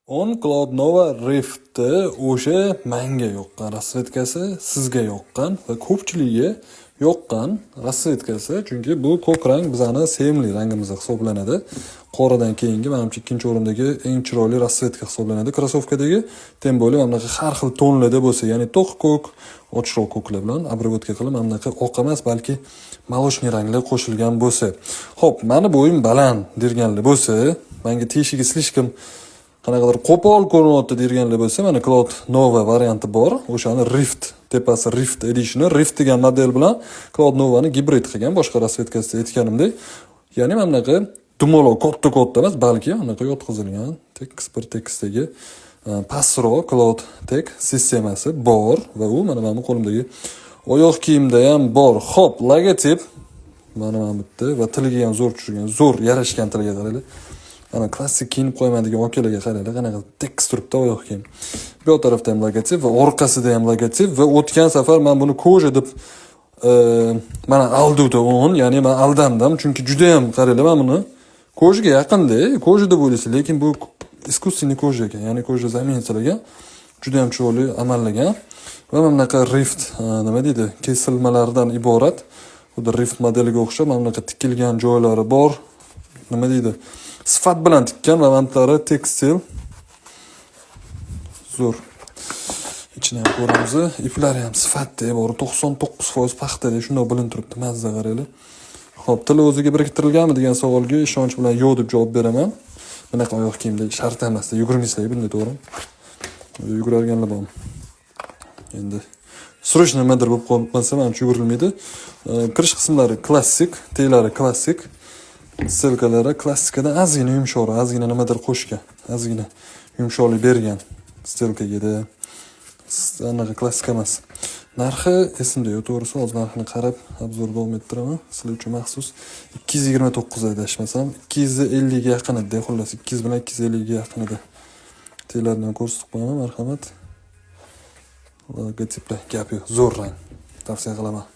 10 Cloud Nova Rift'ni o'sha menga yoqqan rasvetkasi sizga yoqqan va ko'pchiligiga yoqqan rasvetkasi, chunki bu ko'k rang bizani sevimli rangimiz hisoblanadi. Qoradan keyingi menimcha ikkinchi o'rindagi eng chiroyli rasvetka hisoblanadi krossovkadagi. Tem bo'lib mana bunaqa har xil tonlarda bo'lsa, ya'ni to'q ko'k, ochiqroq ko'klar bilan обработка qilib mana bunaqa oq emas, balki молочный ranglar qo'shilgan bo'lsa. Xo'p, meni bo'yim baland derganlar bo'lsa, menga teshigi slishkim qanaqadir qo'pol ko'rinyapti deganlar bo'lsa, mana Cloud Nova varianti bor. O'shani Rift, tepasi Rift Edition, Rift degan model bilan Cloud Nova'ni gibrid qilgan, boshqa rasvetkasida aytganimdek. Ya'ni mana bunaqa dumaloq katta emas, balki anaqa yotqizilgan tekstdagi pastroq Cloud Tech sistemasi bor va u mana men qo'limdagi oyoq kiyimda ham bor. Xo'p, logotip mana bitta va tiliga ham zo'r tushgan, zo'r yarashgan tiliga qaranglar. Ana klassik kiyinib qo'ymaydigan okalarga qaranglar, qanaqa tekst turibdi oyoq kiyim. Bu tarafda ham logotip va orqasida ham logotip va o'tgan safar men buni koja deb mana alduvdi o'n, ya'ni men aldandim, chunki juda ham qaranglar, men buni kojaga yaqinda, koja deb o'ylaysiz, lekin bu искусственный koja ekan, ya'ni koja zaminchilagan, juda ham chiroyli amallagan va mana bunaqa Rift nima deydi, kesilmalardan iborat. Xuddi Rift modeliga o'xshab mana bunaqa tikilgan joylari bor. Nima deydi? Sifat bilan tikkan va vantlari tekstil. Zo'r. Ichini ham ko'ramiz. Iplari ham sifatda bor. 99% paxtada, shunday bilinib turibdi, mazza qaranglar. Xo'p, tili o'ziga biriktirilganmi degan savolga ishonch bilan yo'q deb javob beraman. Bunaqa oyoq kiyimda shart emas, yugurmaysizlar, bunday to'g'ri. Yugurarganlar bormi? Endi surish nimadir bo'lib qolmasa, menimcha yugurilmaydi. Kirish qismlari klassik, teglari klassik. Stelkalari klassikadan ozgina yumshoqroq, ozgina nimadir qo'shgan, ozgina yumshoqlik bergan stelkaga. Anaqa klassik emas. Narxi esimda yo'q, to'g'risi hozir narxini qarab obzor davom ettiraman. Sizlar uchun maxsus 229 adashmasam, 250 ga yaqin edi, xullas 200 bilan 250 ga yaqin edi. Telarni ko'rsatib qo'yaman, marhamat. Logotiplar gap yo'q, zo'r rang. Tavsiya qilaman.